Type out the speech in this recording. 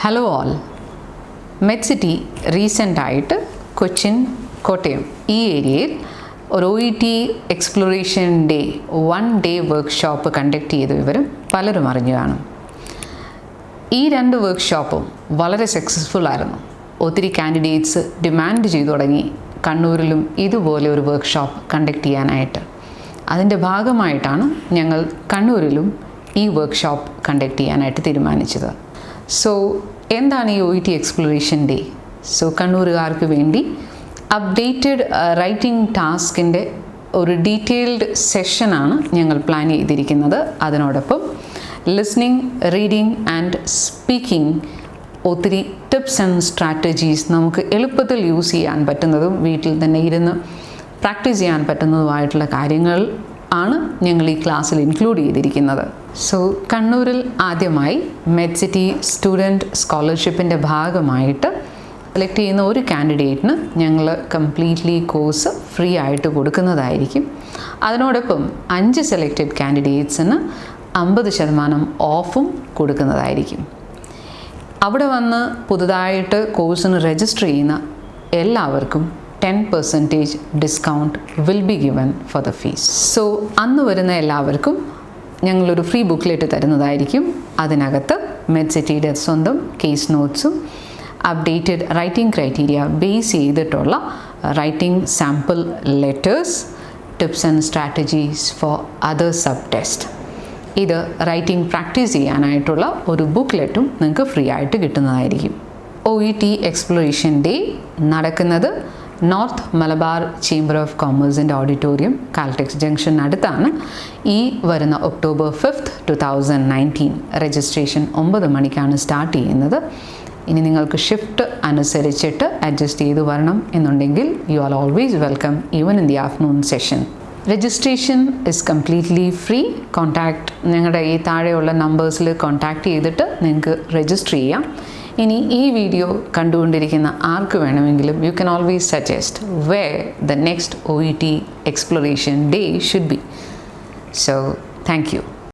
Hello all. Medcity recent ആയിട്ട് കൊച്ചിൻ കോട്ടയം ഈ ഏരിയയിൽ ഒരു OET exploration day 1 day workshop conduct ചെയ്ത വിവരം പലരും അറിഞ്ഞു കാണും. ഈ 2 വർക്ക്ഷോപ്പും വളരെ സക്സസ്ഫുൾ ആയിരുന്നു. ഒത്തിരി കാൻഡിഡേറ്റ്സ് ഡിമാൻഡ് ചെയ്തു തുടങ്ങി കണ്ണൂരിലും ഇതുപോലെ ഒരു വർക്ക്ഷോപ്പ് കണ്ടക്ട് ചെയ്യാനായിട്ട്. അതിൻ്റെ ഭാഗമായിട്ടാണ് ഞങ്ങൾ കണ്ണൂരിലും ഈ വർക്ക്ഷോപ്പ് കണ്ടക്ട് ചെയ്യാനായിട്ട് തീരുമാനിച്ചത്. സോ എന്താണ് ഈ OET എക്സ്പ്ലോറേഷൻ ഡേ? സോ കണ്ണൂരുകാർക്ക് വേണ്ടി അപ്ഡേറ്റഡ് റൈറ്റിംഗ് ടാസ്കിൻ്റെ ഒരു ഡീറ്റെയിൽഡ് സെഷനാണ് ഞങ്ങൾ പ്ലാൻ ചെയ്തിരിക്കുന്നത്. അതിനോടൊപ്പം ലിസ്ണിംഗ്, റീഡിംഗ് ആൻഡ് സ്പീക്കിംഗ് ഒത്തിരി ടിപ്സ് ആൻഡ് സ്ട്രാറ്റജീസ് നമുക്ക് എളുപ്പത്തിൽ യൂസ് ചെയ്യാൻ പറ്റുന്നതും വീട്ടിൽ തന്നെ ഇരുന്ന് പ്രാക്ടീസ് ചെയ്യാൻ പറ്റുന്നതുമായിട്ടുള്ള കാര്യങ്ങൾ ആണ് ഞങ്ങൾ ഈ ക്ലാസ്സിൽ ഇൻക്ലൂഡ് ചെയ്തിരിക്കുന്നത്. സോ കണ്ണൂരിൽ ആദ്യമായി മെഡ്സിറ്റി സ്റ്റുഡൻറ്റ് സ്കോളർഷിപ്പിൻ്റെ ഭാഗമായിട്ട് സെലക്ട് ചെയ്യുന്ന ഒരു കാൻഡിഡേറ്റിന് ഞങ്ങൾ കംപ്ലീറ്റ്ലി കോഴ്സ് ഫ്രീ ആയിട്ട് കൊടുക്കുന്നതായിരിക്കും. അതിനോടൊപ്പം 5 സെലക്റ്റഡ് കാൻഡിഡേറ്റ്സിന് 50% ഓഫും കൊടുക്കുന്നതായിരിക്കും. അവിടെ വന്ന് പുതുതായിട്ട് കോഴ്സിന് രജിസ്റ്റർ ചെയ്യുന്ന എല്ലാവർക്കും 10% discount will be given for the fees. So അന്ന് വരുന്ന എല്ലാവർക്കും ഞങ്ങളൊരു ഫ്രീ ബുക്ക്ലെറ്റ് തരുന്നതായിരിക്കും. അതിനകത്ത് മെഡ്സിറ്റിയുടെ സ്വന്തം കേസ് നോട്ട്സും അപ്ഡേറ്റഡ് റൈറ്റിംഗ് ക്രൈറ്റീരിയ ബേസ് ചെയ്തിട്ടുള്ള writing sample letters, tips and strategies for other sub test, ഇത് റൈറ്റിംഗ് പ്രാക്ടീസ് ചെയ്യാനായിട്ടുള്ള ഒരു ബുക്ക്ലെറ്റും നിങ്ങൾക്ക് ഫ്രീ ആയിട്ട് കിട്ടുന്നതായിരിക്കും. OET എക്സ്പ്ലോറേഷൻ ഡേ നടക്കുന്നത് നോർത്ത് മലബാർ ചേംബർ ഓഫ് കോമേഴ്സിൻ്റെ ഓഡിറ്റോറിയം, കാൽടെക്സ് ജംഗ്ഷനടുത്താണ്. ഈ വരുന്ന October 5th, 2019 രജിസ്ട്രേഷൻ 9 മണിക്കാണ് സ്റ്റാർട്ട് ചെയ്യുന്നത്. ഇനി നിങ്ങൾക്ക് ഷിഫ്റ്റ് അനുസരിച്ചിട്ട് അഡ്ജസ്റ്റ് ചെയ്ത് വരണം എന്നുണ്ടെങ്കിൽ you are always welcome even in the afternoon session. Registration is completely free. ഞങ്ങളുടെ ഈ താഴെയുള്ള നമ്പേഴ്സിൽ കോൺടാക്റ്റ് ചെയ്തിട്ട് നിങ്ങൾക്ക് രജിസ്റ്റർ ചെയ്യാം. ഇനി ഈ വീഡിയോ കണ്ടുകൊണ്ടിരിക്കുന്ന ആർക്ക് വേണമെങ്കിലും you can always suggest where the next OET exploration day should be. So thank U.